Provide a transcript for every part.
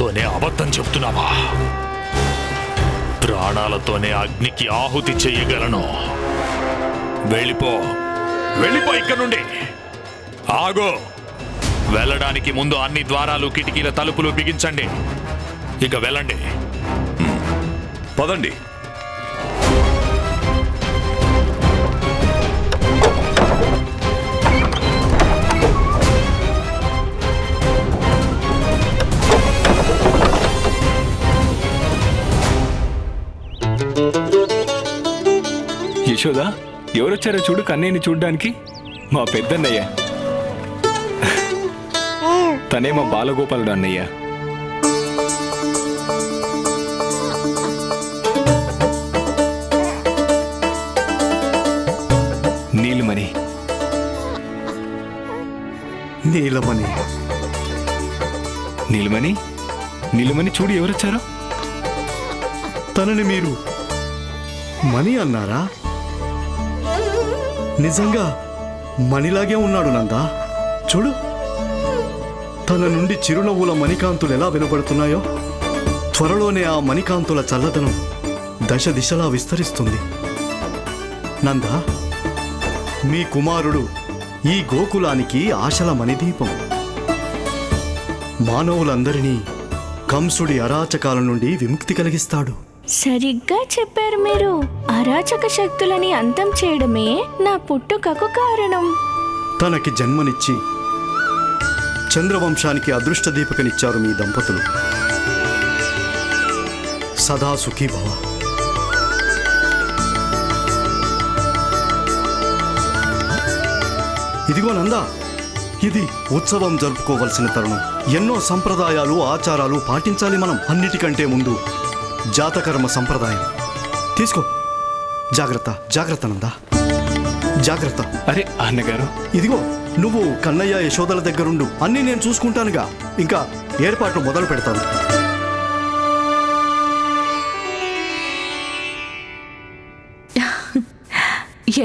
ప్రాణాలతోనే అబద్ధం చెప్తున్నావా? ప్రాణాలతోనే అగ్నికి ఆహుతి చెయ్యగలను. వెళ్ళిపో, వెళ్ళిపో ఇక్కడి నుండి. ఆగో, వెళ్ళడానికి ముందు అన్ని ద్వారాలు, కిటికీల తలుపులు బిగించండి. ఇక వెళ్ళండి. పదండి. యశోదా, ఎవరొచ్చారో చూడు. కన్నయ్యని చూడ్డానికి మా పెద్దన్నయ్య. తనే మా బాలగోపాలుడు అన్నయ్య. నీలమణి. నీలమణి. నీలమణి, నీలమణి చూడు ఎవరొచ్చారో. తనని మీరు మణి అన్నారా? నిజంగా మణిలాగే ఉన్నాడు నందా. చూడు, తన నుండి చిరునవ్వుల మణికాంతులు ఎలా వినపడుతున్నాయో. త్వరలోనే ఆ మణికాంతుల చల్లదనం దశ దిశలా విస్తరిస్తుంది. నందా, మీ కుమారుడు ఈ గోకులానికి ఆశల మణిదీపం. మానవులందరినీ కంసుడి అరాచకాల నుండి విముక్తి కలిగిస్తాడు. సరిగ్గా చెప్పారు మీరు. అరాచక శక్తులని అంతం చేయడమే నా పుట్టుకకు కారణం. తనకి జన్మనిచ్చి చంద్రవంశానికి అదృష్ట దీపికనిచ్చారు మీ దంపతులు. సదా సుఖీ భవ. ఇదిగో నందా, ఇది ఉత్సవం జరుపుకోవలసిన తరుణం. ఎన్నో సంప్రదాయాలు, ఆచారాలు పాటించాలి మనం. అన్నిటికంటే ముందు జాతకర్మ సంప్రదాయం. తీసుకో. జాగ్రత్త, జాగ్రత్త నందా, జాగ్రత్త. అరే అన్నగారు, ఇదిగో నువ్వు కన్నయ్య, యశోదల దగ్గరుండు. అన్నీ నేను చూసుకుంటానుగా. ఇంకా ఏర్పాట్లు మొదలు పెడతాను.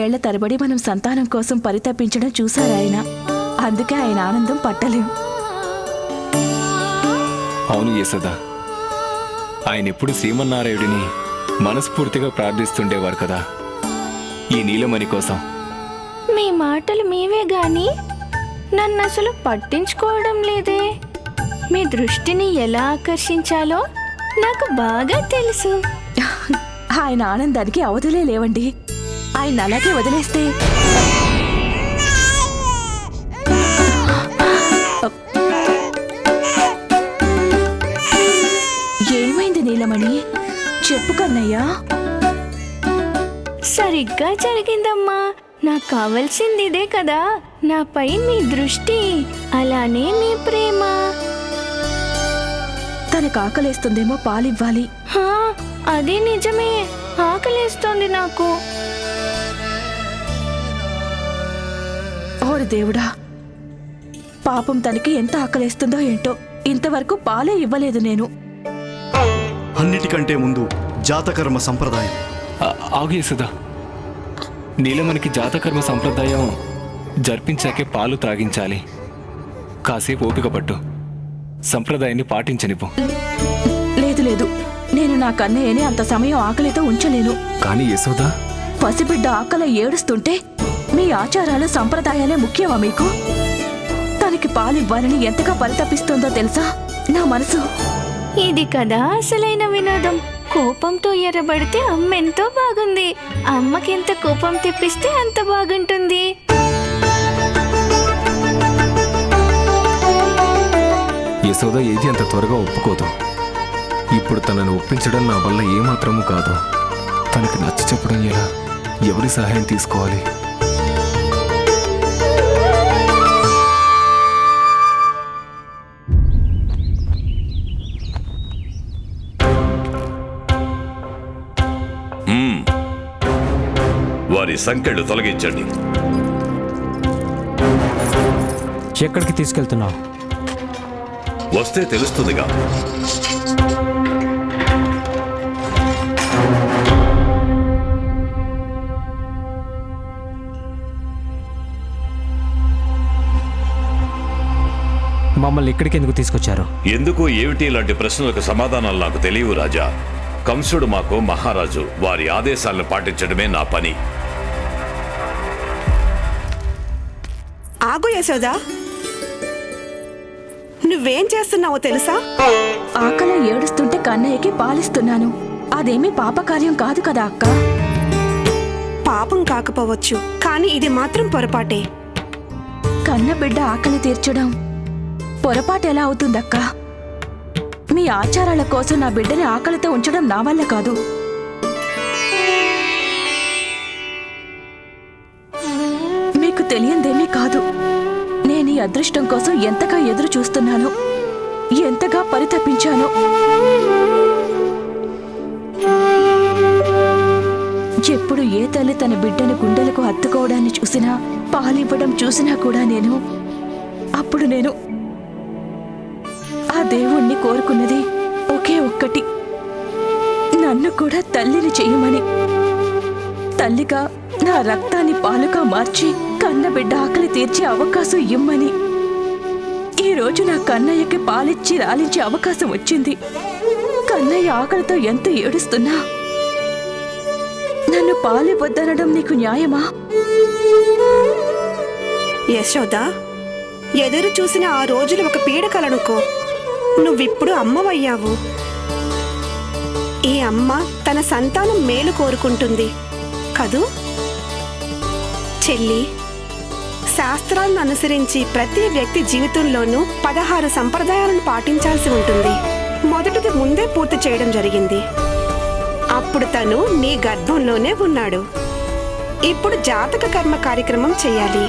ఏళ్ల తరబడి మనం సంతానం కోసం పరితపించడం చూశారాయన. అందుకే ఆయన ఆనందం పట్టలేం. అవును యశోదా, ఆయన ఎప్పుడు శ్రీమన్నారాయుడిని మనస్ఫూర్తిగా ప్రార్థిస్తుండేవారు కదా ఈ నీలమణి కోసం. మీ మాటలు మీవే గాని నన్ను అసలు పట్టించుకోవడం లేదే. మీ దృష్టిని ఎలా ఆకర్షించాలో నాకు బాగా తెలుసు. ఆయన ఆనందానికి అవధులే లేవండి. ఆయన అలాగే వదిలేస్తే ఏమైంది నీలమణి? చెప్పు కన్నయ్యా. సరిగ్గా జరిగిందమ్మా. నాకు కావలసింది ఇదే కదా. నాపై మీ దృష్టి, అలానే మీ ప్రేమ. తనకు ఆకలేస్తుందేమో, పాలివ్వాలి. హా, అది నిజమే. ఆకలేస్తోంది నాకు. ఓరి దేవుడా, పాపం తనకి ఎంత ఆకలేస్తుందో ఏంటో. ఇంతవరకు పాలే ఇవ్వలేదు నేను. అన్నిటికంటే ముందు జాతకర్మ సంప్రదాయం. ఆగు యశోదా, నీలమణికి జాతకర్మ సంప్రదాయం జరిపించాకే పాలు త్రాగించాలి. కాసేపు ఓపిక పట్టు, సంప్రదాయాన్ని పాటించనివ్వు. లేదు లేదు, నేను నా కన్నయ్యని అంత సమయం ఆకలితో ఉంచలేను. కానీ యశోదా, పసిబిడ్డ ఆకలి ఏడుస్తుంటే మీ ఆచారాలు, సంప్రదాయాలే ముఖ్యమా మీకు? తనకి పాలివ్వాలని ఎంతగా పరితపిస్తుందో తెలుసా నా మనసు. ఇది కదా అసలైన వినోదం. కోపంతో ఎర్రబడితే అమ్మెంతో బాగుంది. అమ్మకెంత కోపం తెప్పిస్తే అంత బాగుంటుంది. యశోద ఏది అంత త్వరగా ఒప్పుకోదు. ఇప్పుడు తనను ఒప్పించడం నా వల్ల ఏమాత్రమూ కాదు. తనకి నచ్చ చెప్పడం ఎలా? ఎవరి సహాయం తీసుకోవాలి? వారి సంకెళ్ళు తొలగించండి. ఎక్కడికి తీసుకెళ్తున్నావు? వస్తే తెలుస్తుందిగా. మమ్మల్ని ఇక్కడికి ఎందుకు తీసుకొచ్చారు? ఎందుకు ఏమిటి ఇలాంటి ప్రశ్నలకు సమాధానాలు నాకు తెలియవు రాజా. కంసుడు మాకు మహారాజు, వారి ఆదేశాలను పాటించడమే నా పని. ఆగు యశోదా, నువ్వేం చేస్తున్నావో తెలుసా? ఆకలి ఏడుస్తుంటే కన్నయ్యకి పాలిస్తున్నాను. అదేమీ పాపకార్యం కాదు కదా అక్క. పాపం కాకపోవచ్చు, కానీ ఇది మాత్రం పొరపాటే. కన్న బిడ్డ ఆకలి తీర్చడం పొరపాటు ఎలా అవుతుందక్క? మీ ఆచారాల కోసం నా బిడ్డని ఆకలితో ఉంచడం నా వల్ల కాదు. మీకు తెలియందేమీ కాదు. నేను ఈ అదృష్టం కోసం ఎంతగా ఎదురు చూస్తున్నానో, ఎంతగా పరితపించానో. ఎప్పుడు ఏ తల్లి తన బిడ్డను గుండెలకు హత్తుకోవడాన్ని చూసినా, పాలివ్వడం చూసినా కూడా అప్పుడు నేను ఆ దేవుణ్ణి కోరుకున్నది ఒకే ఒక్కటి, నన్ను కూడా తల్లిని చేయమని. తల్లిగా నా రక్తాన్ని పాలుగా మార్చి కన్నబిడ్డ ఆకలి తీర్చే అవకాశం ఇమ్మని. ఈరోజు నా కన్నయ్యకి పాలిచ్చి రాలించే అవకాశం వచ్చింది. కన్నయ్య ఆకలితో ఎంత ఏడుస్తున్నా నన్ను పాలివ్వద్దనడం నీకు న్యాయమా? యశోదా, ఎదురు చూసిన ఆ రోజులు ఒక పీడకలనుకో. నువ్విప్పుడు అమ్మవయ్యావు. ఈ అమ్మ తన సంతానం మేలు కోరుకుంటుంది కదూ? చెల్లి, శాస్త్రాలను అనుసరించి ప్రతి వ్యక్తి జీవితంలోనూ 16 సంప్రదాయాలను పాటించాల్సి ఉంటుంది. మొదటిది ముందే పూర్తి చేయడం జరిగింది. అప్పుడు తను నీ గర్భంలోనే ఉన్నాడు. ఇప్పుడు జాతక కర్మ కార్యక్రమం చెయ్యాలి.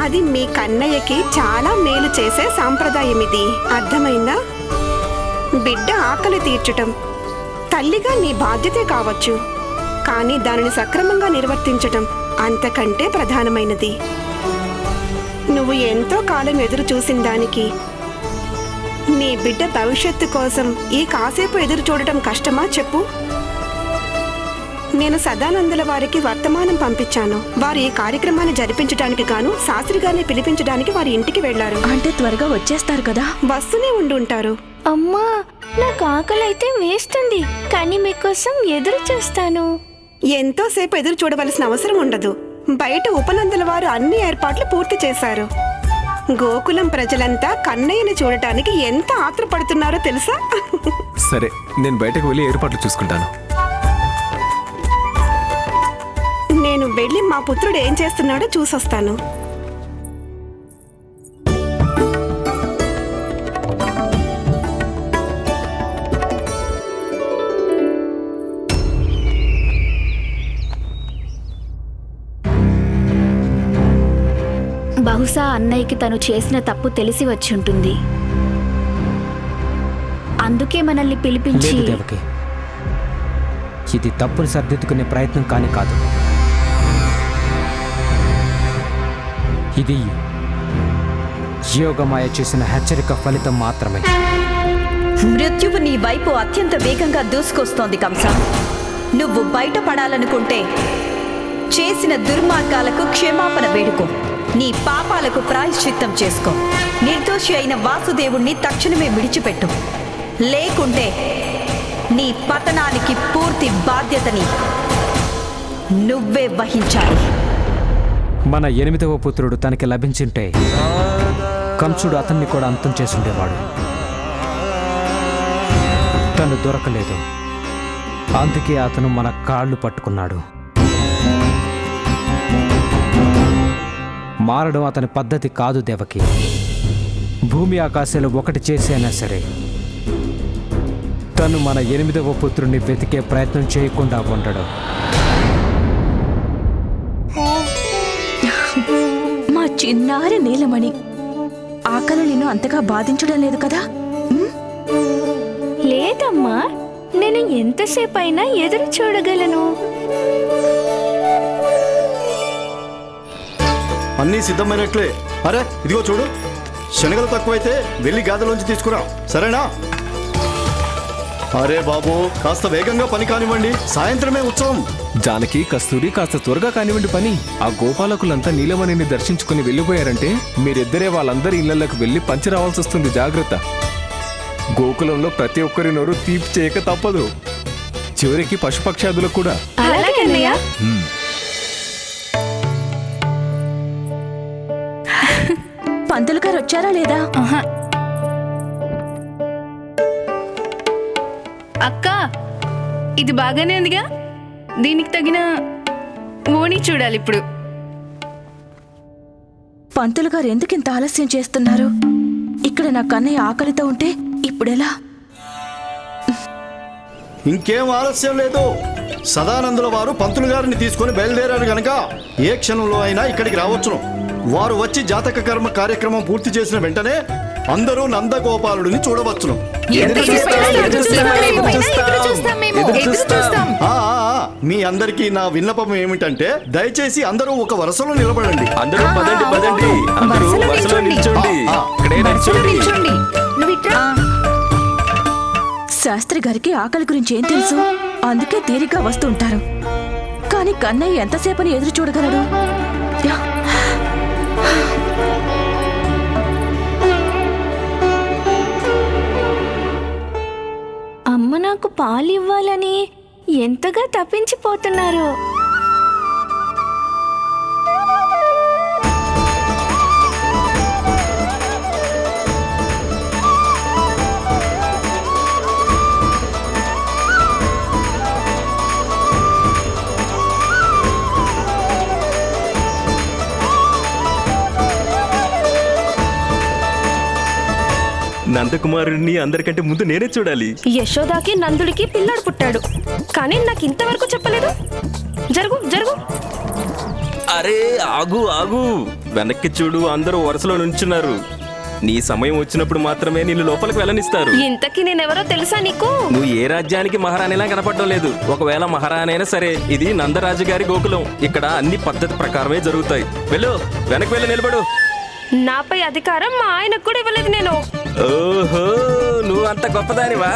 అది మీ కన్నయ్యకి చాలా మేలు చేసే సాంప్రదాయం. ఇది అర్థమైందా? బిడ్డ ఆకలి తీర్చటం తల్లిగా నీ బాధ్యతే కావచ్చు, కానీ దానిని సక్రమంగా నిర్వర్తించటం అంతకంటే ప్రధానమైనది. నువ్వు ఎంతో కాలం ఎదురు చూసిన దానికి నీ బిడ్డ భవిష్యత్తు కోసం ఈ కాసేపు ఎదురు చూడటం కష్టమా చెప్పు? నేను సదానందుల వారికి వర్తమానం పంపించాను. వారు ఈ కార్యక్రమాన్ని జరిపించడానికి గాను శాస్త్రి గారిని పిలిపించడానికి వారి ఇంటికి వెళ్లారు. అంటే త్వరగా వచ్చేస్తారు కదా? వస్తూనే ఉండుంటారు. అమ్మా, నాకు ఆకలి అయితే వేస్తుంది, కానీ మీకోసం ఎదురు చూస్తాను. ఎంతోసేపు ఎదురు చూడవలసిన అవసరం ఉండదు. బయట ఉపనందుల వారు అన్ని ఏర్పాట్లు పూర్తి చేశారు. గోకులం ప్రజలంతా కన్నయ్యని చూడటానికి ఎంత ఆత్రపడుతున్నారో తెలుసా? సరే, నేను బయటకు వెళ్ళి ఏర్పాట్లు చూసుకుంటాను. నేను వెళ్ళి మా పుత్రుడు ఏం చేస్తున్నాడో చూసొస్తాను. బహుశా అన్నయ్యకి తను చేసిన తప్పు తెలిసి వచ్చుంటుంది. అందుకే మనల్ని పిలిపించి లేదు దేవకి, ఇది తప్పును సరిదిద్దుకునే ప్రయత్నం కాని కాదు. ఇది యోగమాయ చేసిన హెచ్చరిక ఫలితం మాత్రమే. మృత్యువు నీ వైపు అత్యంత వేగంగా దూసుకొస్తోంది కంస. నువ్వు బయటపడాలనుకుంటే చేసిన దుర్మార్గాలకు క్షమాపణ వేడుకో. నీ పాపాలకు ప్రాయశ్చిత్తం చేసుకో. నిర్దోషి అయిన వాసుదేవుణ్ణి తక్షణమే విడిచిపెట్టు. లేకుంటే నీ పతనానికి పూర్తి బాధ్యతని నువ్వే వహించాలి. మన 8వ పుత్రుడు తనకి లభించుంటే కంసుడు అతన్ని కూడా అంతం చేసుండేవాడు. తను దొరకలేదు, అందుకే అతను మన కాళ్ళు పట్టుకున్నాడు. మారడం అతని పద్ధతి కాదు దేవకి. భూమి ఆకాశాలు ఒకటి చేసైనా సరే తను మన 8వ పుత్రుడిని వెతికే ప్రయత్నం చేయకుండా ఉండడం. మా చిన్నారి నీలమణి ఆకలి నిన్ను అంతగా బాధించడం లేదు కదా? లేదమ్మా, నేను ఎంతసేపు అయినా ఎదురు చూడగలను. అన్నీ సిద్ధమైనట్లే. అరే ఇదిగో చూడు, శనగలు తక్కువైతే వెళ్ళి గాదలోంచి తీసుకురా, సరేనా? అరే బాబు, కాస్త వేగంగా పని కానివ్వండి, సాయంత్రమే ఉత్సవం. జానకి, కస్తూరి కాస్త త్వరగా కానివ్వండి పని. ఆ గోపాలకులంతా నీలమణిని దర్శించుకుని వెళ్ళిపోయారంటే మీరిద్దరే వాళ్ళందరి ఇళ్లలోకి వెళ్ళి పంచి రావాల్సి వస్తుంది. జాగ్రత్త. గోకులంలో ప్రతి ఒక్కరి నోరు తీపి చేయక తప్పదు, చివరికి పశుపక్షాదులకు కూడా. అలాగే అన్నయ్య. పంతులు గారు వచ్చారా లేదా? అక్క, ఇది బాగానే ఉందిగా, దీనికి తగిన ఓణి చూడాలి ఇప్పుడు. పంతులు గారు ఎందుకు ఇంత ఆలస్యం చేస్తున్నారు? ఇక్కడ నా కన్నయ్య ఆకలితో ఉంటే ఇప్పుడెలా? ఇంకేం ఆలస్యం లేదు. సదానందుల వారు పంతులు గారిని తీసుకొని బయలుదేరారు గనక ఏ క్షణంలో అయినా ఇక్కడికి రావచ్చును. వారు వచ్చి జాతక కర్మ కార్యక్రమం పూర్తి చేసిన వెంటనే అందరూ నందగోపాలుడిని చూడవచ్చును. మీ అందరికీ నా విన్నపం ఏమిటంటే దయచేసి అందరూ ఒక వరుసలో నిలబడండి. అందరూ పదండి పదండి, అందరూ వరుసలో నిల్చోండి. ఇక్కడే నిల్చోండి. శాస్త్రి గారికి ఆకలి గురించి ఏం తెలుసు? అందుకే తీరిగ్గా వస్తూ ఉంటారు. కానీ కన్నయ్య ఎంతసేపని ఎదురు చూడగలడు? అమ్మ నాకు పాలు ఇవ్వాలని ఎంతగా తప్పించిపోతున్నారు. నందకుమారుడిని అందరికంటే ముందు నేనే చూడాలి. యశోదాకి నందుడికి పిల్లాడు పుట్టాడు, కానీ నాకు ఇంతవరకు చెప్పలేదు. జరుగు జరుగు. అరే ఆగు ఆగు, వెనక్కి చూడు, అందరూ వరుసలో నుంచున్నారు. నీ సమయం వచ్చినప్పుడు మాత్రమే నిన్ను లోపలికి వెళ్ళనిస్తారు. ఇంతకీ నేనెవరో తెలుసా నీకు? నువ్వు ఏ రాజ్యానికి మహారాణిలా కనపడడం లేదు. ఒకవేళ మహారాణి అయినా సరే, ఇది నందరాజు గారి గోకులం. ఇక్కడ అన్ని పద్ధతి ప్రకారమే జరుగుతాయి. వెళ్ళు, వెనక్కి వెళ్ళి నిలబడు. నాపై అధికారం మా ఆయనకు కూడా ఇవ్వలేదు నేను. ఓహో, నువ్వు అంత గొప్పదానివా?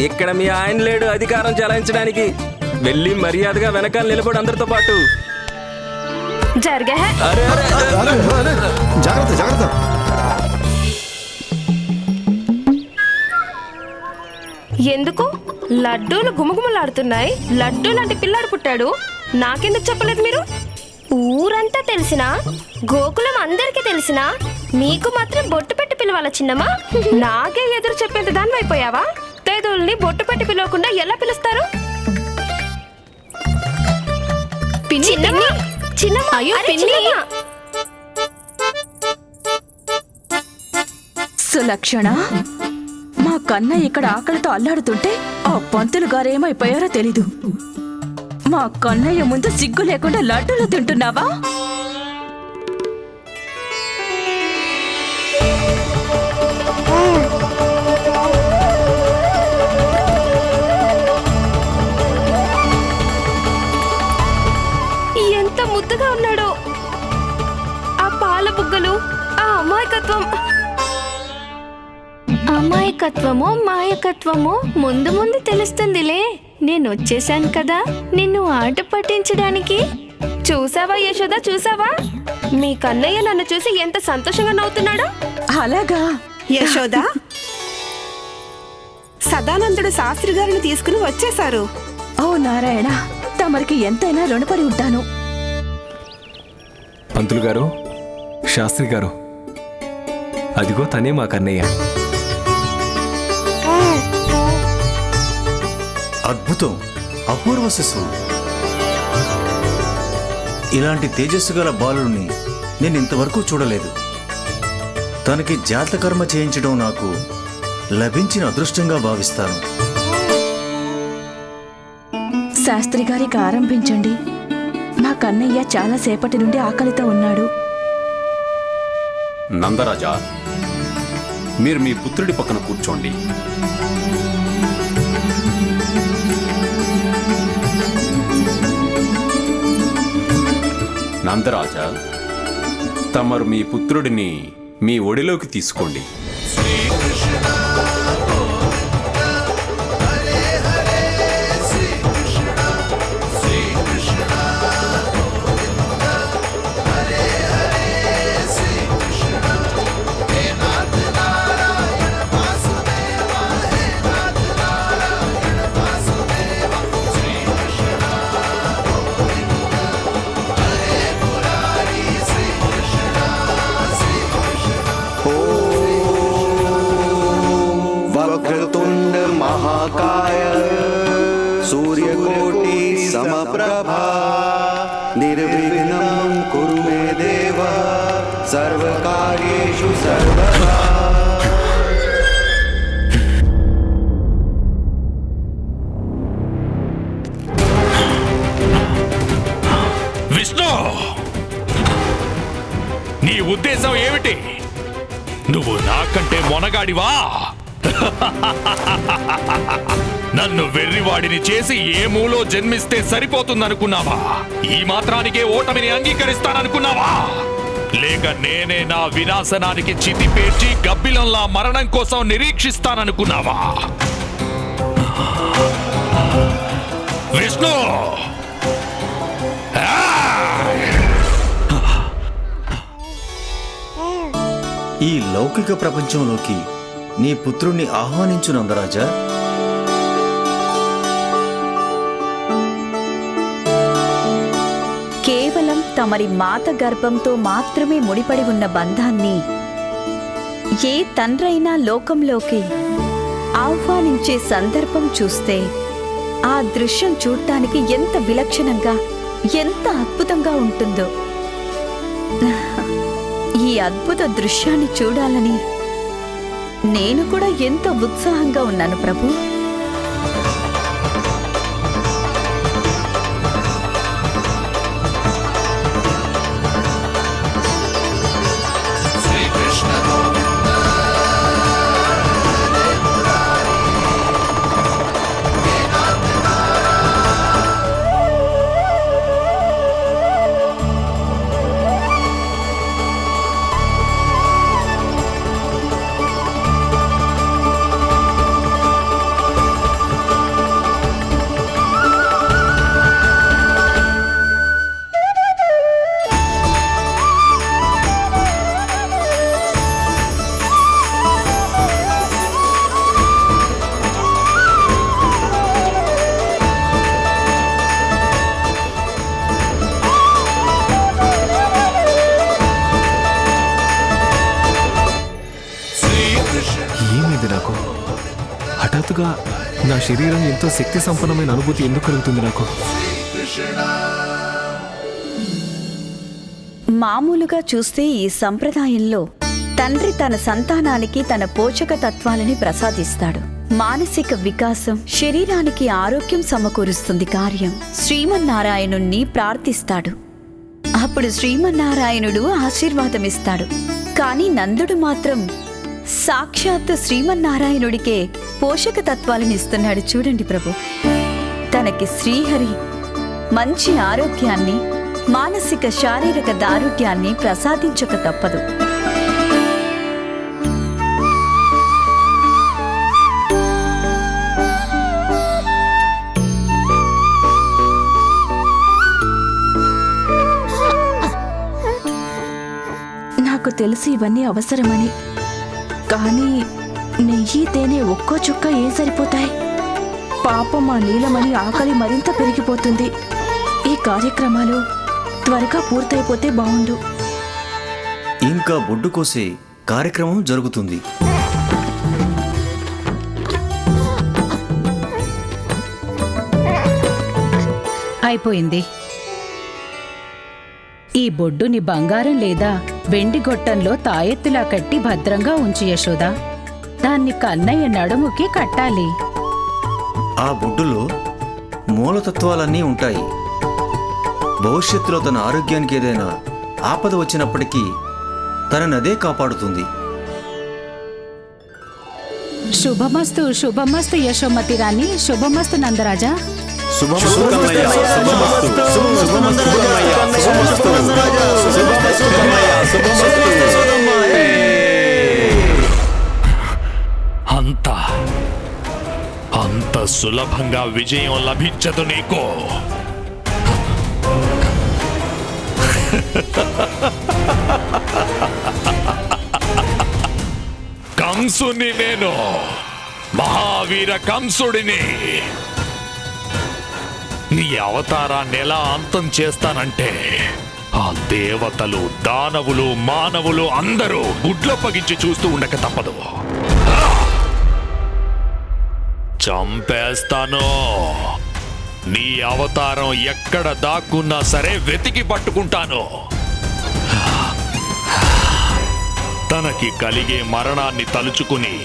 ఇక్కడ మీ ఆయన లేడు అధికారం చెలాయించడానికి. వెళ్ళి మర్యాదగా వెనకాల నిలబడు అందరితో పాటు. జరిగే. జాగ్రత్త జాగ్రత్త. ఎందుకు? లడ్డూలు గుమగుమలాడుతున్నాయి. లడ్డూ లాంటి పిల్లాడు పుట్టాడు, నాకెందుకు చెప్పలేదు మీరు? ఊరంతా తెలిసినా, గోకులం అందరికీ తెలిసినా, మీకు మాత్రం బొట్టు పెట్టి పిలవాల చిన్నమ్మా? నాకే ఎదురు చెప్పేంత దాన్ని అయిపోయావా? తేదోల్ని బొట్టు పెట్టి పిలవకుండా ఎలా పిలుస్తారు? సులక్షణ, మా కన్నయ్య ఇక్కడ ఆకలితో అల్లాడుతుంటే ఆ పంతులు గారేమైపోయారో తెలీదు. మా కన్నయ్య ముందు సిగ్గు లేకుండా లడ్డూలు తింటున్నావా? ఎంత ముద్దుగా ఉన్నాడో! ఆ పాల బుగ్గలు, ఆ అమాయకత్వం. అమాయకత్వమో మాయకత్వమో ముందు ముందు తెలుస్తుందిలే. నేను వచ్చేసాను కదా నిన్ను ఆట పట్టించడానికి. చూసావా యశోద, చూసావా? మీ కన్నయ్య నన్ను చూసి ఎంత సంతోషంగా నవ్వుతున్నాడో. అలాగా? యశోద, సదానందుడు శాస్త్రి గారిని తీసుకుని వచ్చేశారు. ఓ నారాయణ, తమరికి ఎంతైనా రుణపడి ఉంటాను. పంతులు గారు, శాస్త్రి గారు, అదిగో తనే మా కన్నయ్య. అద్భుతం, అపూర్వ శిశువు. ఇలాంటి తేజస్సు గల బాలుని నేను ఇంతవరకు చూడలేదు. తనకి జాతకర్మ చేయించడం నాకు లభించిన అదృష్టంగా భావిస్తాను. శాస్త్రి గారికి ఆరంభించండి. మా కన్నయ్య చాలా సేపటి నుండి ఆకలితో ఉన్నాడు. నందరాజా, మీరు మీ పుత్రుడి పక్కన కూర్చోండి. నందరాజా, తమరు మీ పుత్రుడిని మీ ఒడిలోకి తీసుకోండి. वक्रतुंड महाकाय सूर्यकोटि समप्रभा निर्विघ्नं कुरु मे देव सर्वकार्येषु सर्वदा। విష్ణు, నీ ఉద్దేశం ఏమిటి? నువ్వు నాకంటే మొనగాడివా? నన్ను వెర్రివాడిని చేసి ఏ మూలో జన్మిస్తే సరిపోతుందనుకున్నావా? ఈ మాత్రానికే ఓటమిని అంగీకరిస్తాననుకున్నావా? లేక నేనే నా వినాశనానికి చితి పేర్చి గబ్బిలంలా మరణం కోసం నిరీక్షిస్తాననుకున్నావా? విష్ణు, ఈ లౌకిక ప్రపంచంలోకి నీ పుత్రుణ్ణి ఆహ్వానించు నందరాజా. కేవలం తమరి మాత గర్భంతో మాత్రమే ముడిపడి ఉన్న బంధాన్ని ఏ తండ్రైనా లోకంలోకి ఆహ్వానించే సందర్భం చూస్తే ఆ దృశ్యం చూడటానికి ఎంత విలక్షణంగా, ఎంత అద్భుతంగా ఉంటుందో. ఈ అద్భుత దృశ్యాన్ని చూడాలని నేను కూడా ఎంతో ఉత్సాహంగా ఉన్నాను ప్రభు. ఏమైంది నాకు? హఠాత్తుగా నా శరీరం ఎంతో శక్తి సంపన్నమైన అనుభూతి ఎందుకు కలుగుతుంది నాకు? మామూలుగా చూస్తే ఈ సంప్రదాయంలో తండ్రి తన సంతానానికి తన పోషక తత్వాలని ప్రసాదిస్తాడు. మానసిక వికాసం, శరీరానికి ఆరోగ్యం సమకూరుస్తుంది కార్యం. శ్రీమన్నారాయణుణ్ణి ప్రార్థిస్తాడు. అప్పుడు శ్రీమన్నారాయణుడు ఆశీర్వాదమిస్తాడు. కానీ నందుడు మాత్రం సాక్షాత్తు శ్రీమన్నారాయణుడికే పోషక తత్వాలను ఇస్తున్నాడు. చూడండి ప్రభు, తనకి శ్రీహరి మంచి ఆరోగ్యాన్ని, మానసిక శారీరక దారుఢ్యాన్ని ప్రసాదించక తప్పదు. నాకు తెలిసి ఇవన్నీ అవసరమని, కానీ నెయ్యి తేనె ఒక్కో చుక్క ఏం సరిపోతాయి? పాపం ఆ నీలమణి ఆకలి మరింత పెరిగిపోతుంది. ఈ కార్యక్రమాలు త్వరగా పూర్తయిపోతే బాగుండు. ఇంకా బొడ్డు కోసే కార్యక్రమం జరుగుతుంది. అయిపోయింది. ఈ బొడ్డుని బంగారం లేదా వెండి గొట్టంలో తాయెత్తులా కట్టి భద్రంగా ఉంచి యశోదా. దాన్ని కన్నయ్య నడుముకి కట్టాలి. ఆ బొడ్డులో మూలతత్వాలన్నీ ఉంటాయి. భవిష్యత్తులో తన ఆరోగ్యానికి ఏదైనా ఆపద వచ్చినప్పటికీ తననదే కాపాడుతుంది. శుభమస్తు, శుభమస్తు యశోమతి రాణి, శుభమస్తు నందరాజా. అంత సులభంగా విజయం లభించదు నీకు. కంసుని నేను, మహావీర కంసుడిని. నీ అవతారాన్ని ఎలా అంతం చేస్తానంటే ఆ దేవతలు, దానవులు, మానవులు అందరూ గుడ్ల పగించి చూస్తూ ఉండక తప్పదు. చంపేస్తాను. నీ అవతారం ఎక్కడ దాక్కున్నా సరే వెతికి పట్టుకుంటాను. తనకి కలిగే మరణాన్ని తలుచుకుని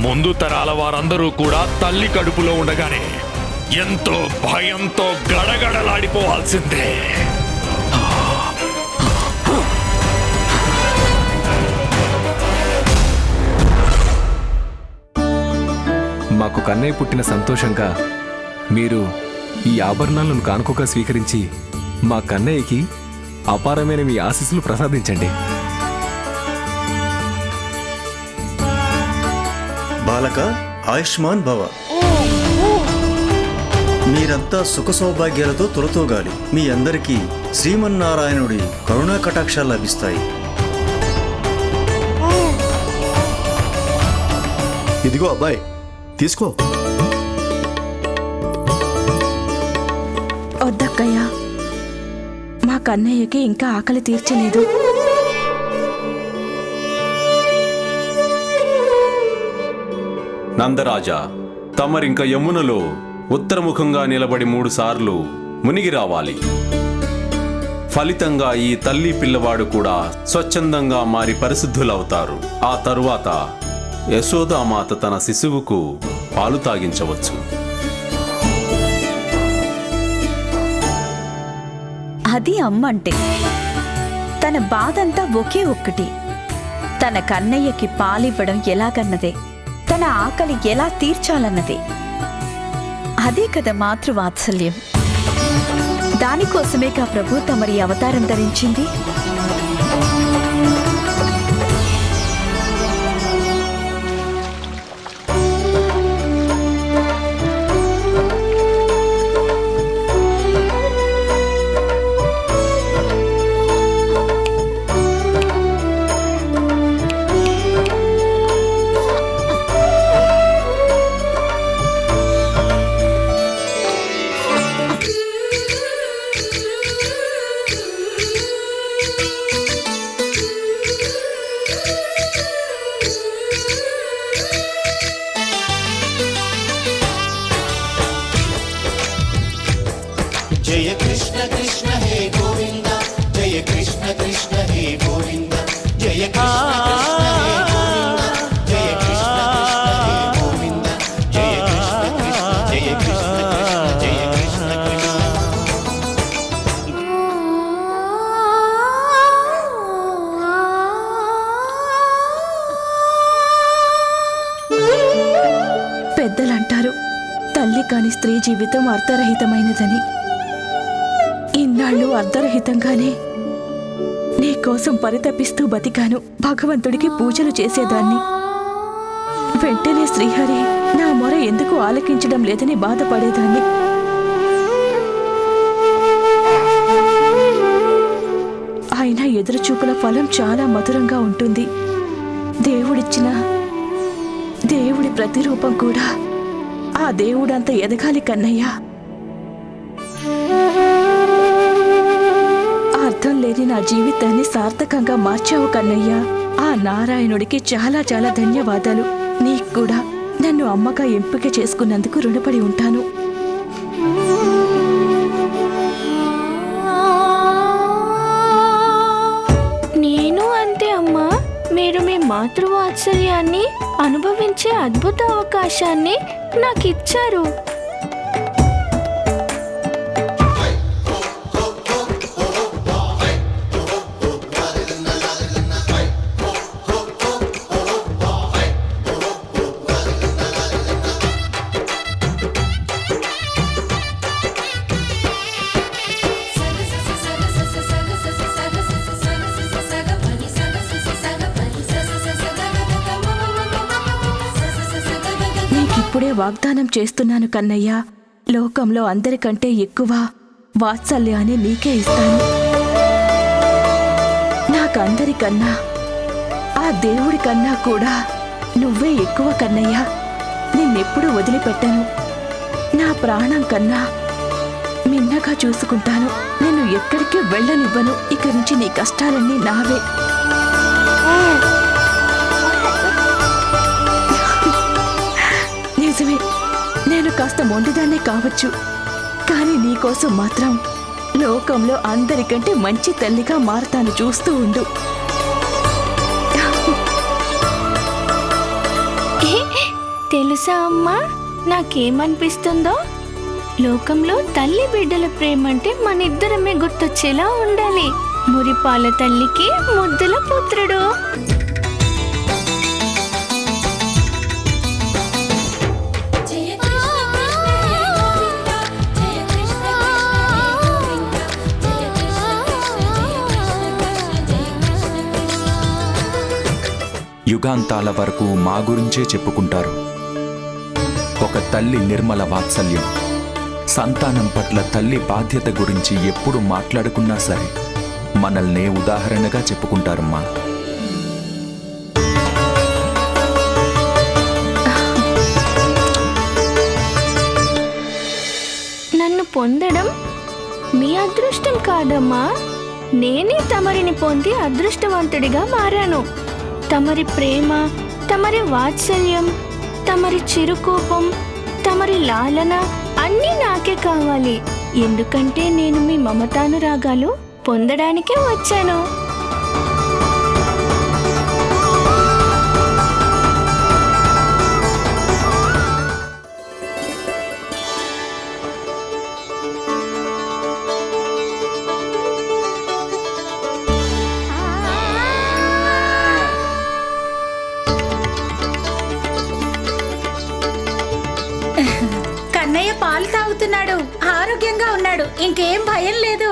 ముందు తరాల వారందరూ కూడా తల్లి కడుపులో ఉండగానే ఎంతో భయంతో గడగడలాడిపోవాల్సిందే. మాకు కన్నయ్య పుట్టిన సంతోషంగా మీరు ఈ ఆభరణాలను కానుకగా స్వీకరించి మా కన్నయ్యకి అపారమైన మీ ఆశీస్సులు ప్రసాదించండి. బాలక, ఆయుష్మాన్ భవ. మీరంతా సుఖ సౌభాగ్యాలతో తొలతూగాలి. మీ అందరికీ శ్రీమన్నారాయణుడి కరుణా కటాక్షాలు లభిస్తాయి. ఇదిగో అబ్బాయి, తీసుకో. వద్దక్కయ్యా, మా కన్నయ్యకి ఇంకా ఆకలి తీర్చలేదు. నందరాజా, తమరింక యమునలో ఉత్తరముఖంగా నిలబడి 3 సార్లు మునిగి రావాలి. ఫలితంగా ఈ తల్లి పిల్లవాడు కూడా స్వచ్ఛందంగా మారి పరిశుద్ధులవుతారు. ఆ తరువాత యశోదామాత తన శిశువుకు పాలు తాగించవచ్చు. అది అమ్మంటే తన బాధంతా ఒకే ఒక్కటి. తన కన్నయ్యకి పాలివ్వడం ఎలాగన్నదే, తన ఆకలి ఎలా తీర్చాలన్నదే. అదే కదా మాతృవాత్సల్యం. దానికోసమేగా ప్రభు తమరి అవతారం ధరించింది. जय कृष्ण कृष्ण हे गोविंद, जय कृष्ण कृष्ण हे गोविंद, जय कृष्ण कृष्ण हे गोविंद, जय कृष्ण कृष्ण हे गोविंद, जय कृष्ण कृष्ण, जय कृष्ण कृष्ण, जय कृष्ण कृष्ण. పెద్దలంటారు తల్లి కాని స్త్రీ జీవితం అర్థరహితమైనదని. ఇన్నాళ్ళు అర్ధరహితంగానే నీ కోసం పరితపిస్తూ బతికాను. భగవంతుడికి పూజలు చేసేదాన్ని. వెంటనే శ్రీహరి నా మొర ఎందుకు ఆలకించడం లేదని బాధపడేదాన్ని. అయినా ఎదురుచూపుల ఫలం చాలా మధురంగా ఉంటుంది. దేవుడిచ్చిన దేవుడి ప్రతిరూపం కూడా ఆ దేవుడంత ఎదగాలి కన్నయ్య. అర్థం లేని నా జీవితాన్ని సార్థకంగా మార్చావు కన్నయ్య. ఆ నారాయణుడికి చాలా చాలా ధన్యవాదాలు. నీకు కూడా నన్ను అమ్మగా ఎంపిక చేసుకున్నందుకు రుణపడి ఉంటాను. నేను అంతే అమ్మా. మీరు మీ మాతృవాత్సల్యాన్ని అనుభవించే అద్భుత అవకాశాన్ని నాకు ఇచ్చారు. నీకిప్పుడే వాగ్దానం చేస్తున్నాను కన్నయ్య. లోకంలో అందరికంటే ఎక్కువ వాత్సల్యాన్ని నీకే ఇస్తాను. నాకందరికన్నా, ఆ దేవుడి కన్నా కూడా నువ్వే ఎక్కువ కన్నయ్య. నిన్నెప్పుడు వదిలిపెట్టను. నా ప్రాణం కన్నా మిన్నగా చూసుకుంటాను. నిన్ను ఎక్కడికి వెళ్ళనివ్వను. ఇక నుంచి నీ కష్టాలన్నీ నావే. నిజమే, మొండిదాన్నే కావచ్చు, కానీ నీకోసం మాత్రం లోకంలో అందరికంటే మంచి తల్లిగా మారతాను. చూస్తూ ఉండు. తెలుసా అమ్మా, నాకేమనిపిస్తుందో? లోకంలో తల్లి బిడ్డల ప్రేమ అంటే మనిద్దరమే గుర్తొచ్చేలా ఉండాలి. మురిపాల తల్లికి ముద్దుల పుత్రుడు. యుగాంతాల వరకు మా గురించే చెప్పుకుంటారు. ఒక తల్లి నిర్మల వాత్సల్యం, సంతానం పట్ల తల్లి బాధ్యత గురించి ఎప్పుడు మాట్లాడుకున్నా సరే మనల్నే ఉదాహరణగా చెప్పుకుంటారమ్మా. నన్ను పొందడం మీ అదృష్టం కాదమ్మా. నేనే తమరిని పొంది అదృష్టవంతుడిగా మారాను. తమరి ప్రేమ, తమరి వాత్సల్యం, తమరి చిరుకోపం, తమరి లాలన అన్నీ నాకే కావాలి. ఎందుకంటే నేను మీ మమతానురాగాలు పొందడానికే వచ్చాను. కన్నయ్య పాలు తాగుతున్నాడు, ఆరోగ్యంగా ఉన్నాడు, ఇంకేం భయం లేదు.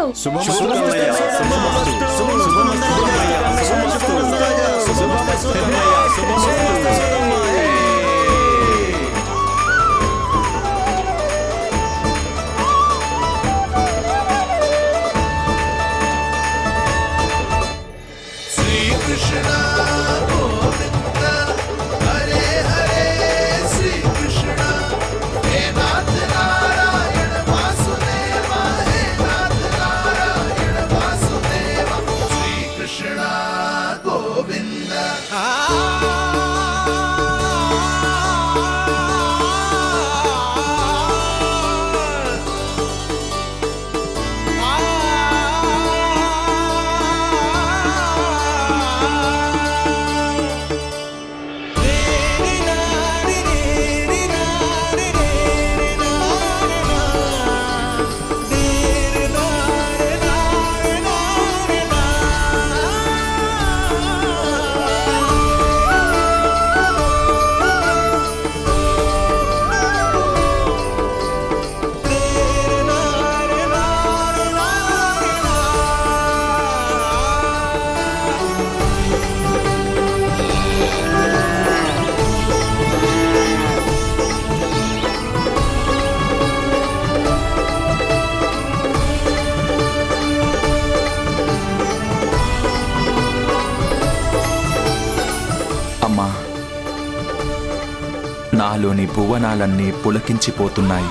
నాలోని భువనాలన్నీ పులకించిపోతున్నాయి.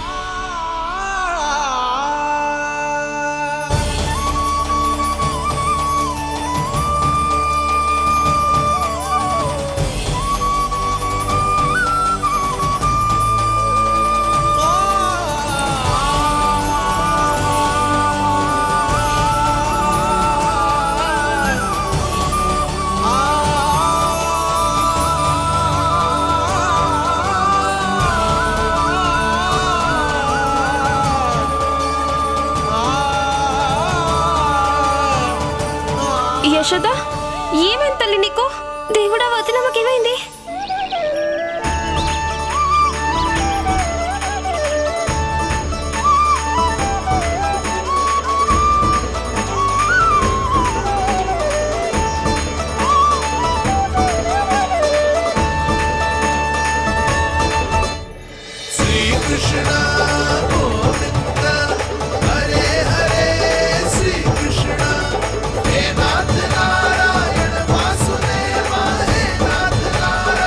యశోద, ఏమైంది తల్లి నీకు? దేవుడా, వదినమ్మకేమైంది? నారాయణ వాసుదేవ హే నాథ నారాయణ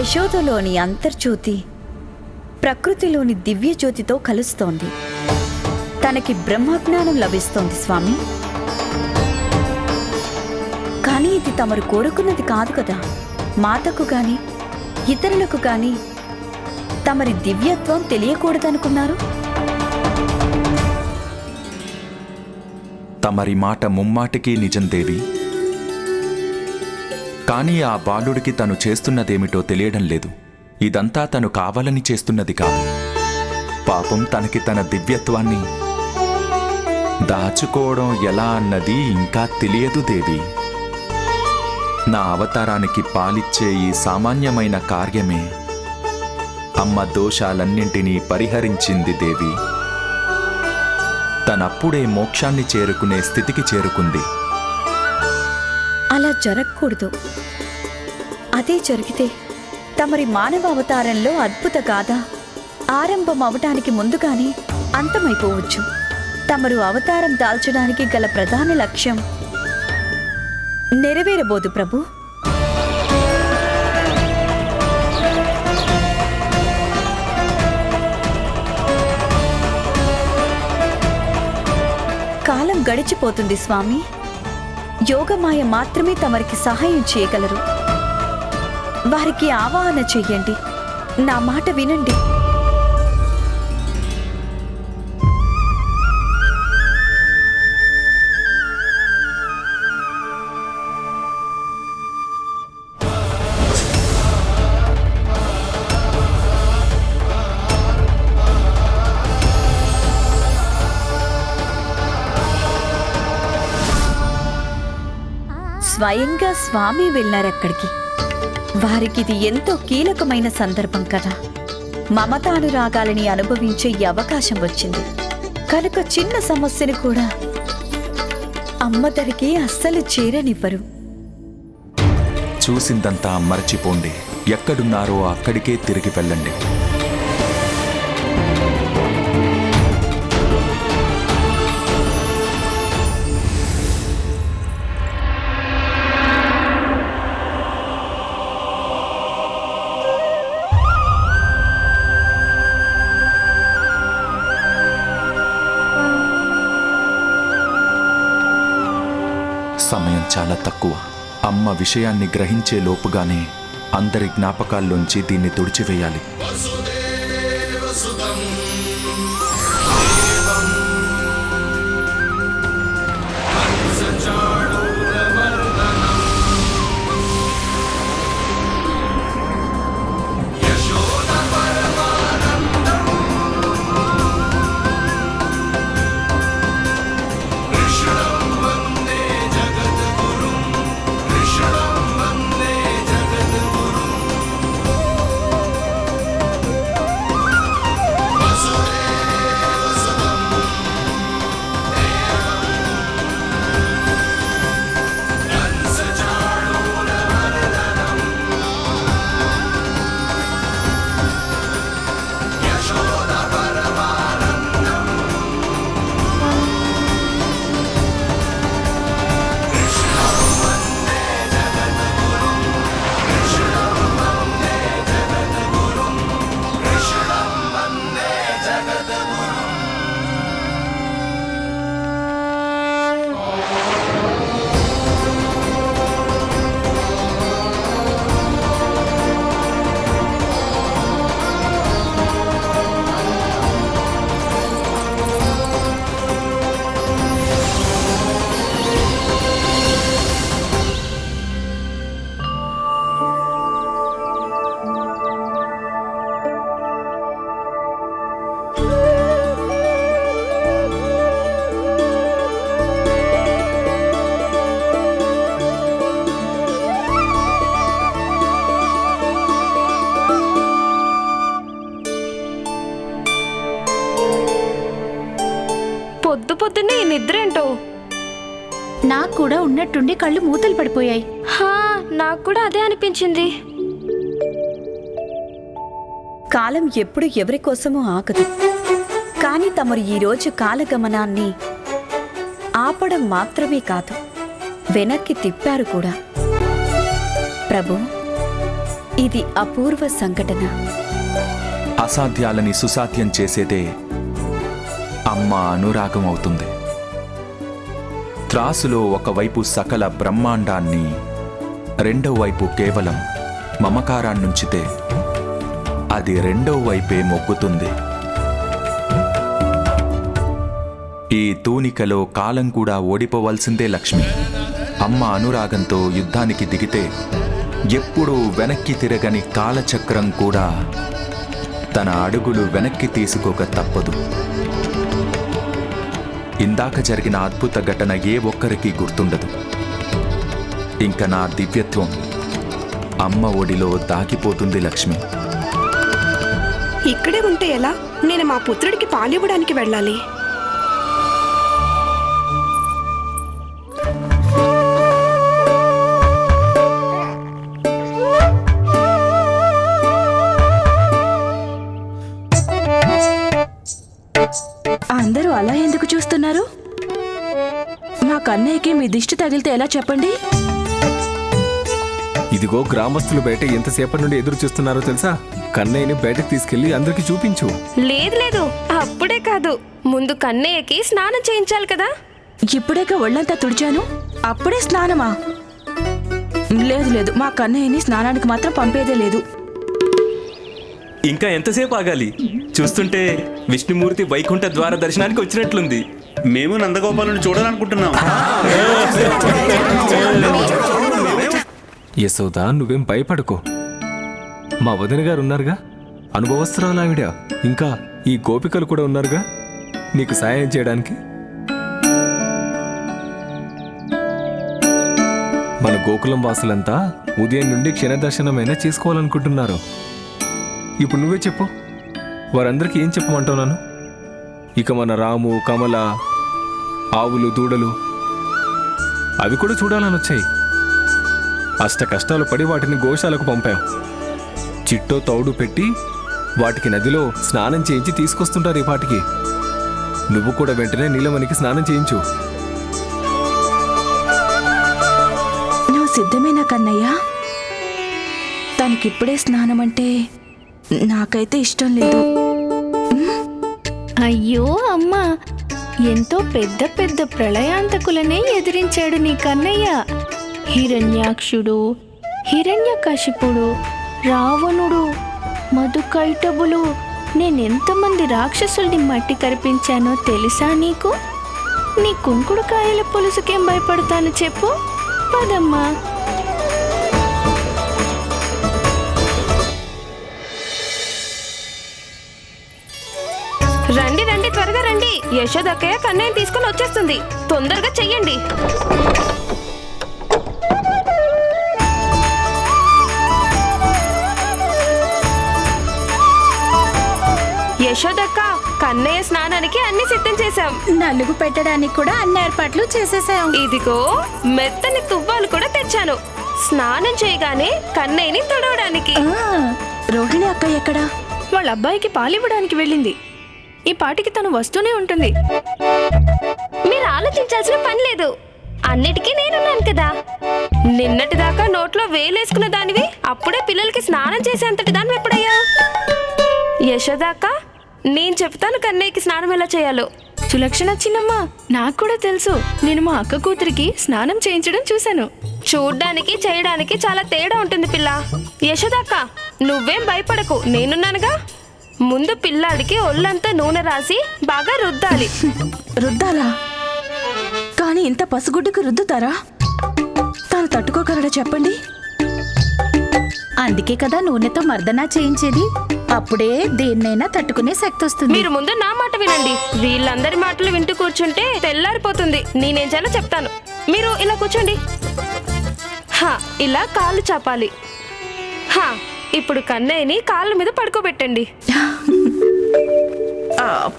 యశోదలోని అంతర్జ్యోతి ప్రకృతిలోని దివ్య జ్యోతితో కలుస్తోంది. తనకి బ్రహ్మజ్ఞానం లభిస్తోంది స్వామి. కానీ ఇది తమరు కోరుకున్నది కాదు కదా. మాతకు గాని ఇతరులకు గాని తమరి దివ్యత్వం తెలియకూడదనుకున్నారు. తమరి మాట ముమ్మాటికి నిజం దేవి. కానీ ఆ బాలుడికి తను చేస్తున్నదేమిటో తెలియడం లేదు. ఇదంతా తను కావాలని చేస్తున్నది కాదు. పాపం తనకి తన దివ్యత్వాన్ని దాచుకోవడం ఎలా అన్నది ఇంకా తెలియదు దేవి. నా అవతారానికి పాలిచ్చే ఈ సామాన్యమైన కార్యమే అమ్మ దోషాలన్నింటినీ పరిహరించింది దేవి. తనప్పుడే మోక్షాన్ని చేరుకునే స్థితికి చేరుకుంది. అలా జరగకూడదు. అదే జరిగితే తమరి మానవ అవతారంలో అద్భుత గాథ ఆరంభం అవటానికి ముందుగానే అంతమైపోవచ్చు. తమరు అవతారం దాల్చడానికి గల ప్రధాన లక్ష్యం నెరవేరబోదు ప్రభు. కాలం గడిచిపోతుంది స్వామి. యోగమాయ మాత్రమే తమరికి సహాయం చేయగలరు. వారికి ఆవాహన చెయ్యండి. నా మాట వినండి. స్వయంగా స్వామి వెళ్ళారక్కడికి. వారికి ఇది ఎంతో కీలకమైన సందర్భం కదా. మమతానురాగాలని అనుభవించే ఈ అవకాశం వచ్చింది కనుక చిన్న సమస్యను కూడా అమ్మదరికి అస్సలు చేరనివ్వరు. చూసిందంతా మరచిపోండి. ఎక్కడున్నారో అక్కడికే తిరిగి వెళ్ళండి. సమయం చాలా తక్కువ. అమ్మ విషయాన్ని గ్రహించే లోపుగానే అందరి జ్ఞాపకాల్లోంచి దీన్ని తుడిచివేయాలి. పొద్దు పొద్దున్నే ఈ నిద్రేంటో. నాకు కూడా ఉన్నట్టుండి కళ్ళు మూతలు పడిపోయాయి. నాకు కూడా అదే అనిపించింది. కాలం ఎప్పుడు ఎవరి కోసమూ ఆగదు. కానీ తమరు ఈరోజు కాలగమనాన్ని ఆపడం మాత్రమే కాదు, వెనక్కి తిప్పారు కూడా. ప్రభు, ఇది అపూర్వ సంఘటన. అసాధ్యాలని సుసాధ్యం చేసేదే అమ్మ అనురాగం అవుతుంది. త్రాసులో ఒకవైపు సకల బ్రహ్మాండాన్ని, రెండో వైపు కేవలం మమకారాన్నుంచితే అది రెండో వైపే మొగ్గుతుంది. ఈ తూనికలో కాలం కూడా ఓడిపోవలసిందే లక్ష్మి. అమ్మ అనురాగంతో యుద్ధానికి దిగితే ఎప్పుడూ వెనక్కి తిరగని కాలచక్రం కూడా తన అడుగులు వెనక్కి తీసుకోక తప్పదు. ఇందాక జరిగిన అద్భుత ఘటన ఏ ఒక్కరికి గుర్తుండదు. ఇంక నా దివ్యత్వం అమ్మ ఒడిలో దాగిపోతుంది లక్ష్మి. ఇక్కడే ఉంటే ఎలా? నేను మా పుత్రుడికి పాలివ్వడానికి వెళ్ళాలి. అందరూ అలా ఎందుకు చూస్తున్నారు? మా కన్నయ్యకి మీ దిష్టి తగిలితే ఎలా చెప్పండి? ఇదిగో గ్రామస్తులు బయట ఎంతసేపటి నుండి ఎదురు చూస్తున్నారో తెలుసా? కన్నయ్యని బయటకు తీసుకెళ్లి అందరికి చూపించు. లేదు, అప్పుడే కాదు, ముందు కన్నయ్యకి స్నానం చేయించాలి కదా. ఇప్పుడేగా ఒళ్ళంతా తుడిచాను, అప్పుడే స్నానమా? లేదు, మా కన్నయ్యని స్నానానికి మాత్రం పంపేదే లేదు. ఇంకా ఎంతసేపు ఆగాలి? చూస్తుంటే విష్ణుమూర్తి వైకుంఠ ద్వార దర్శనానికి వచ్చినట్లుంది. మేము నందగోపాలను చూడాలనుకుంటున్నాం. యశోదా, నువ్వేం భయపడకు. మా వదిన గారు ఉన్నారుగా, అనుభవస్తురాలావిడ. ఇంకా ఈ గోపికలు కూడా ఉన్నారుగా నీకు సాయం చేయడానికి. మన గోకులం వాసులంతా ఉదయం నుండి క్షణదర్శనమైనా చేసుకోవాలనుకుంటున్నారు. ఇప్పుడు నువ్వే చెప్పు, వారందరికీ ఏం చెప్పమంటావు నన్ను? ఇక మన రాము, కమల, ఆవులు, దూడలు అవి కూడా చూడాలని వచ్చాయి. అష్ట కష్టాలు పడి వాటిని గోశాలకు పంపాం. చిట్టో తౌడు పెట్టి వాటికి నదిలో స్నానం చేయించి తీసుకొస్తుంటారు. ఈ పాటికి నువ్వు కూడా వెంటనే నీలమణికి స్నానం చేయించు. నువ్వు సిద్ధమేనా కన్నయ్య? తనకిప్పుడే స్నానం అంటే నాకైతే ఇష్టం లేదు. అయ్యో అమ్మా, ఎంతో పెద్ద పెద్ద ప్రళయాంతకులనే ఎదిరించాడు నీ కన్నయ్య. హిరణ్యాక్షుడు, హిరణ్యకశిపుడు, రావణుడు, మధుకైటబులు, నేనెంతమంది రాక్షసుల్ని మట్టి కరిపించానో తెలుసా నీకు? నీ కుంకుడుకాయల పులుసుకేం భయపడతాను చెప్పు? పదమ్మా. రండి, త్వరగా రండి. యశోదక్కయ్య కన్నయ్య తీసుకుని వచ్చేస్తుంది. తొందరగా చెయ్యండి. యశోదక్క, కన్నయ్య స్నానానికి అన్ని సిద్ధం చేశాం. నలుగు పెట్టడానికి కూడా అన్ని ఏర్పాట్లు చేసేసాం. ఇదిగో మెత్తని తువ్వాలు కూడా తెచ్చాను. స్నానం చేయగానే కన్నయ్యని తుడవడానికి. రోహిణి అక్క ఎక్కడా? వాళ్ళ అబ్బాయికి పాలివ్వడానికి వెళ్ళింది. ఈ పాటికి తను వస్తూనే ఉంటుంది. మీరు ఆలోచించాల్సిన పని లేదు, అన్నిటికీ నేనున్నాను కదా. నిన్నటిదాకా నోట్లో వేలేసుకున్న దానివి అప్పుడే పిల్లలకి స్నానం చేసేంతటి దాన్ని ఎప్పుడయ్యా? యశోదాక, నేను చెప్తాను కన్నయ్యకి స్నానం ఎలా చేయాలో. సులక్షణ చిన్నమ్మ, నాకు కూడా తెలుసు. నేను మా అక్క కూతురికి స్నానం చేయించడం చూశాను. చూడ్డానికి చేయడానికి చాలా తేడా ఉంటుంది పిల్ల. యశోదాక, నువ్వేం భయపడకు, నేనున్నానుగా. ముందు పిల్లాడికి ఒళ్ళంతా నూనె రాసి బాగా రుద్దాలి. రుద్దాలా? కానీ ఇంత పసుగుడ్డుకు రుద్దుతారా? తాను తట్టుకోగలడా చెప్పండి? అందుకే కదా నూనెతో మర్దనా చేయించేది. అప్పుడే దేన్నైనా తట్టుకునే శక్తి వస్తుంది. మీరు ముందు నా మాట వినండి. వీళ్ళందరి మాటలు వింటూ కూర్చుంటే తెల్లారిపోతుంది. నేనేం చేయాలో చెప్తాను. మీరు ఇలా కూర్చోండి. ఇలా కాళ్ళు చాపాలి. ఇప్పుడు కన్నయ్యని కాళ్ళ మీద పడుకోబెట్టండి.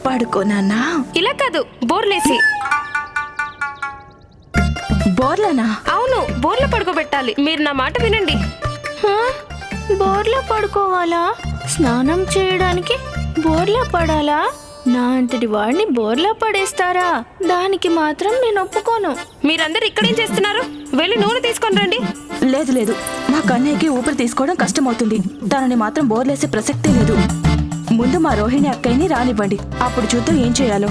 పడుకోనా? ఇలా కాదు, బోర్లేసి. బోర్లనా? అవును, బోర్లో పడుకోబెట్టాలి. మీరు నా మాట వినండి. బోర్లో పడుకోవాలా? స్నానం చేయడానికి బోర్లో పడాలా? నా అంతటి వాడిని బోర్లా పడేస్తారా? దానికి మాత్రం నేను ఒప్పుకోను. మీరందరూ ఇక్కడేం చేస్తున్నారు? వెళ్ళి నూనె తీసుకొని రండి. లేదు లేదు, మా కన్నయ్యకి ఊపిరి తీసుకోవడం కష్టమవుతుంది. తనని మాత్రం బోర్లేసే ప్రసక్తే లేదు. ముందు మా రోహిణి అక్కయ్యని రానివ్వండి, అప్పుడు చూద్దాం ఏం చేయాలో.